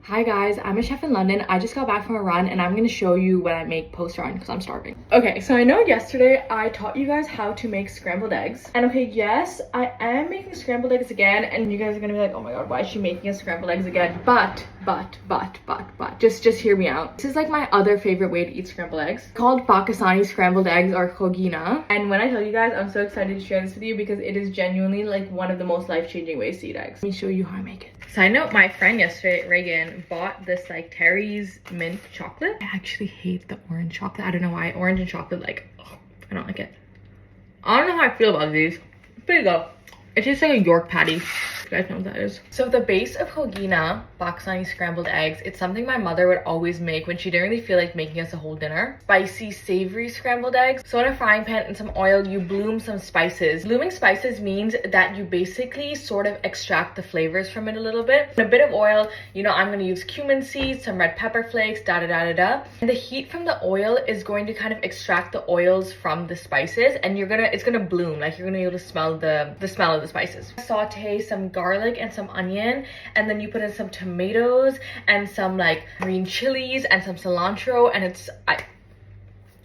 Hi guys, I'm a chef in London. I just got back from a run and I'm gonna show you what I make post-run because I'm starving. Okay, so I know yesterday I taught you guys how to make scrambled eggs. And okay, yes, I am making scrambled eggs again, and you guys are gonna be like, oh my god, why is she making us scrambled eggs again? But, just hear me out. This is like my other favorite way to eat scrambled eggs. It's called Pakistani scrambled eggs, or Khagina. And when I tell you guys, I'm so excited to share this with you because it is genuinely like one of the most life-changing ways to eat eggs. Let me show you how I make it. Side note, my friend yesterday, Reagan, bought this like Terry's mint chocolate. I actually hate the orange chocolate. I don't know why. Orange and chocolate, like, ugh, I don't like it. I don't know how I feel about these. There you go. It tastes like a York patty. You guys know what that is. So the base of Khagina, Pakistani scrambled eggs, it's something my mother would always make when she didn't really feel like making us a whole dinner. Spicy, savory scrambled eggs. So in a frying pan and some oil, you bloom some spices. Blooming spices means that you basically sort of extract the flavors from it a little bit. In a bit of oil, you know, I'm gonna use cumin seeds, some red pepper flakes, And the heat from the oil is going to kind of extract the oils from the spices, and it's gonna bloom. Like, you're gonna be able to smell the smell of the spices. Saute some garlic and some onion, and then you put in some tomatoes and some like green chilies and some cilantro, and I just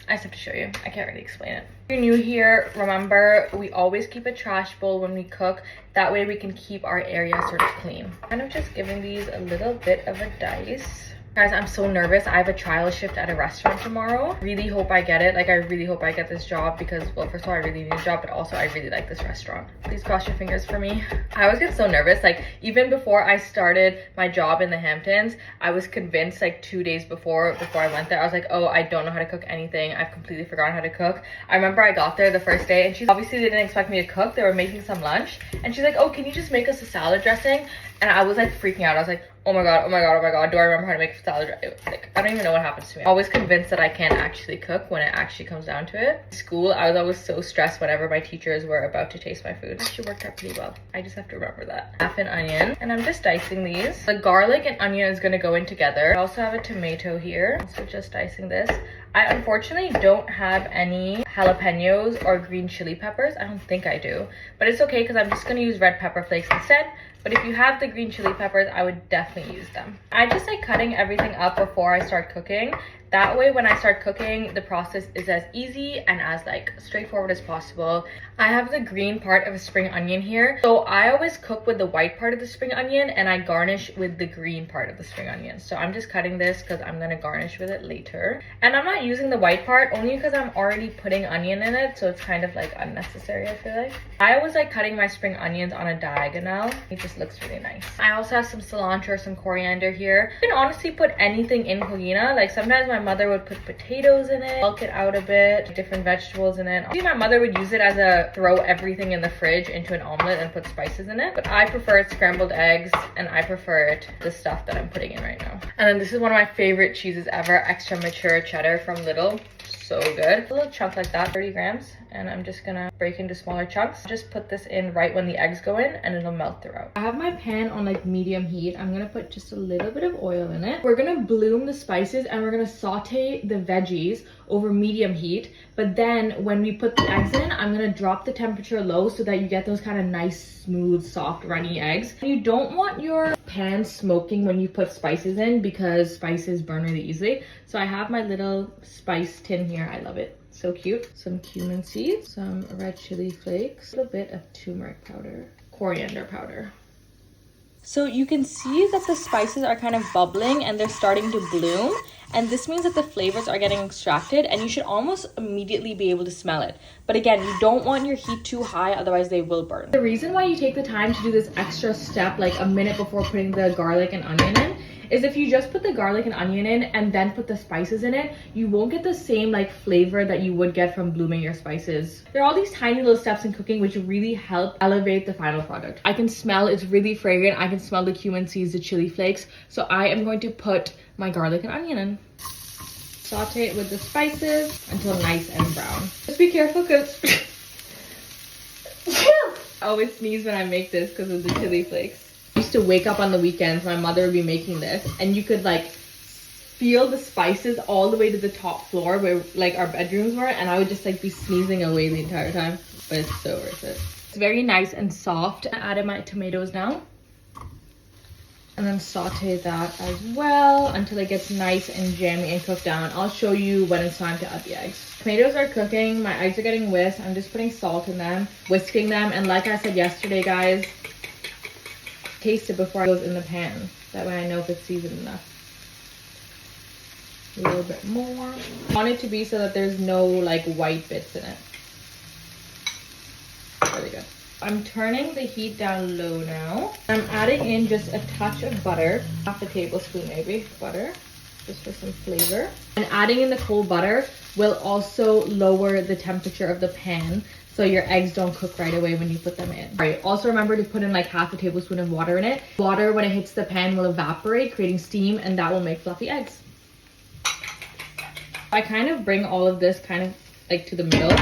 have to show you. I can't really explain it. If you're new here, remember, we always keep a trash bowl when we cook. That way we can keep our area sort of clean. Kind of just giving these a little bit of a dice. Guys, I'm so nervous. I have a trial shift at a restaurant tomorrow. Really hope I get it. Like, I really hope I get this job because, well, first of all, I really need a job, but also I really like this restaurant. Please cross your fingers for me. I always get so nervous. Like, even before I started my job in the Hamptons, I was convinced like 2 days before I went there, I was like, oh, I don't know how to cook anything. I've completely forgotten how to cook. I remember I got there the first day and obviously they didn't expect me to cook. They were making some lunch and she's like, oh, can you just make us a salad dressing? And I was like freaking out. I was like, oh my god, do I remember how to make a salad dressing? Like, I don't even know what happens to me. I'm always convinced that I can't actually cook when it actually comes down to it. In school, I was always so stressed whenever my teachers were about to taste my food. It actually worked out pretty well. I just have to remember that. Half an onion, and I'm just dicing these. The garlic and onion is gonna go in together. I also have a tomato here, so just dicing this. I unfortunately don't have any jalapenos or green chili peppers. I don't think I do, but it's okay because I'm just gonna use red pepper flakes instead. But if you have the green chili peppers, I would definitely use them. I just like cutting everything up before I start cooking. That way, when I start cooking, the process is as easy and as like straightforward as possible. I have the green part of a spring onion here. So I always cook with the white part of the spring onion and I garnish with the green part of the spring onion. So I'm just cutting this because I'm gonna garnish with it later. And I'm not using the white part only because I'm already putting onion in it. So it's kind of like unnecessary, I feel like. I always like cutting my spring onions on a diagonal. It just looks really nice. I also have some cilantro, some coriander here. You can honestly put anything in Khagina. Like, sometimes my mother would put potatoes in it, bulk it out a bit, different vegetables in it. I think my mother would use it as a throw everything in the fridge into an omelet and put spices in it. But I prefer it scrambled eggs, and I prefer it the stuff that I'm putting in right now. And then this is one of my favorite cheeses ever, extra mature cheddar from Lidl. So good. A little chunk like that, 30 grams. And I'm just gonna break into smaller chunks. Just put this in right when the eggs go in and it'll melt throughout. I have my pan on like medium heat. I'm gonna put just a little bit of oil in it. We're gonna bloom the spices and we're gonna saute the veggies over medium heat. But then when we put the eggs in, I'm gonna drop the temperature low so that you get those kind of nice, smooth, soft, runny eggs. You don't want your pan smoking when you put spices in because spices burn really easily. So I have my little spice tin here. I love it. So cute. Some cumin seeds, some red chili flakes, a little bit of turmeric powder, coriander powder. So you can see that the spices are kind of bubbling and they're starting to bloom. And this means that the flavors are getting extracted and you should almost immediately be able to smell it. But again, you don't want your heat too high, otherwise they will burn. The reason why you take the time to do this extra step, like a minute before putting the garlic and onion in, is if you just put the garlic and onion in and then put the spices in it, you won't get the same like flavor that you would get from blooming your spices. There are all these tiny little steps in cooking which really help elevate the final product. I can smell it's really fragrant. I can smell the cumin seeds, the chili flakes. So I am going to put my garlic and onion in. Saute it with the spices until nice and brown. Just be careful because I always sneeze when I make this because of the chili flakes. I used to wake up on the weekends, my mother would be making this, and you could like feel the spices all the way to the top floor where like our bedrooms were, and I would just like be sneezing away the entire time. But it's so worth it. It's very nice and soft. I added my tomatoes now. And then saute that as well until it gets nice and jammy and cooked down. I'll show you when it's time to add the eggs. Tomatoes are cooking, my eggs are getting whisked. I'm just putting salt in them, whisking them, and like I said yesterday, guys, taste it before it goes in the pan. That way I know if it's seasoned enough. A little bit more. I want it to be so that there's no like white bits in it. Really good. I'm turning the heat down low now. I'm adding in just a touch of butter, half a tablespoon maybe, butter, just for some flavor. And adding in the cold butter will also lower the temperature of the pan so your eggs don't cook right away when you put them in. All right, also remember to put in like half a tablespoon of water in it. Water, when it hits the pan, will evaporate, creating steam, and that will make fluffy eggs. I kind of bring all of this kind of like to the middle.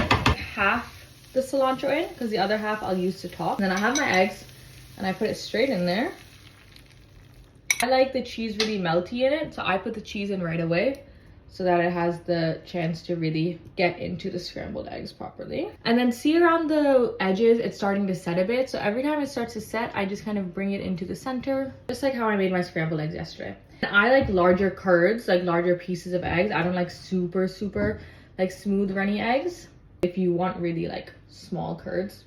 Half the cilantro in because the other half I'll use to top. And then I have my eggs and I put it straight in there. I like the cheese really melty in it, so I put the cheese in right away so that it has the chance to really get into the scrambled eggs properly. And then see around the edges, it's starting to set a bit. So every time it starts to set, I just kind of bring it into the center, just like how I made my scrambled eggs yesterday. And I like larger curds, like larger pieces of eggs. I don't like super like smooth runny eggs. If you want really like small curds,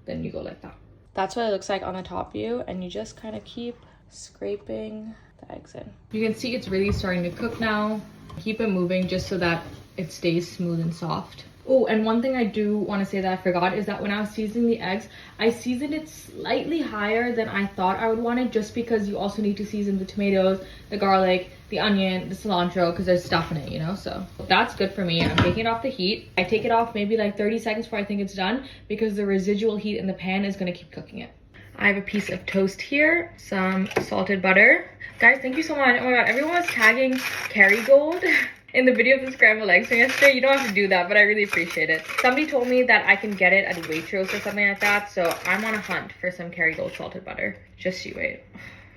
then you go like that. That's what it looks like on the top view, and you just kind of keep scraping the eggs in. You can see it's really starting to cook now. Keep it moving just so that it stays smooth and soft. Oh, and one thing I do want to say that I forgot is that when I was seasoning the eggs, I seasoned it slightly higher than I thought I would want it, just because you also need to season the tomatoes, the garlic, the onion, the cilantro, because there's stuff in it, you know? So that's good for me. I'm taking it off the heat. I take it off maybe like 30 seconds before I think it's done, because the residual heat in the pan is going to keep cooking it. I have a piece of toast here, some salted butter. Guys, thank you so much. Oh my god, everyone was tagging Kerrygold in the video of the scrambled eggs from yesterday. You don't have to do that, but I really appreciate it. Somebody told me that I can get it at Waitrose or something like that, so I'm on a hunt for some Kerrygold salted butter. Just you wait.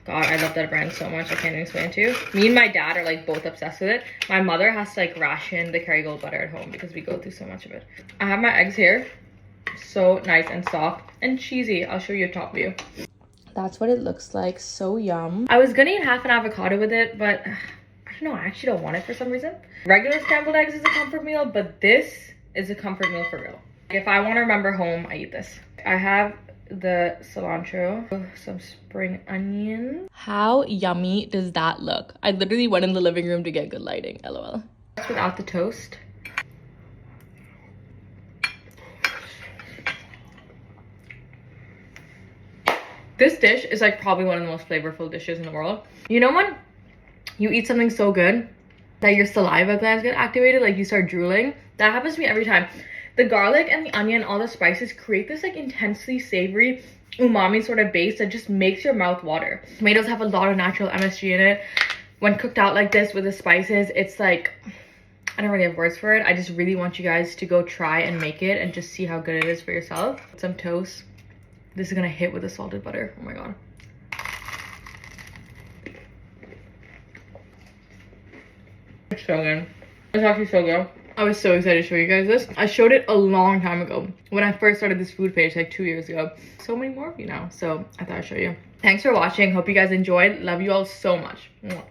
God, I love that brand so much, I can't even explain it to you. Me and my dad are like both obsessed with it. My mother has to like ration the Kerrygold butter at home because we go through so much of it. I have my eggs here. So nice and soft and cheesy. I'll show you a top view. That's what it looks like. So yum. I was gonna eat half an avocado with it, but I don't know, I actually don't want it for some reason. Regular scrambled eggs is a comfort meal, but this is a comfort meal for real. If I want to remember home, I eat this. I have the cilantro, some spring onion. How yummy does that look? I literally went in the living room to get good lighting, lol. Without the toast. This dish is like probably one of the most flavorful dishes in the world. You know when you eat something so good that your saliva glands get activated, like you start drooling? That happens to me every time. The garlic and the onion, all the spices create this like intensely savory umami sort of base that just makes your mouth water. Tomatoes have a lot of natural MSG in it. When cooked out like this with the spices, it's like, I don't really have words for it. I just really want you guys to go try and make it and just see how good it is for yourself. Some toast. This is gonna hit with the salted butter. Oh my god. It's so good. It's actually so good. I was so excited to show you guys this. I showed it a long time ago when I first started this food page, like 2 years ago. So many more of you now, so I thought I'd show you. Thanks for watching. Hope you guys enjoyed. Love you all so much. Mwah.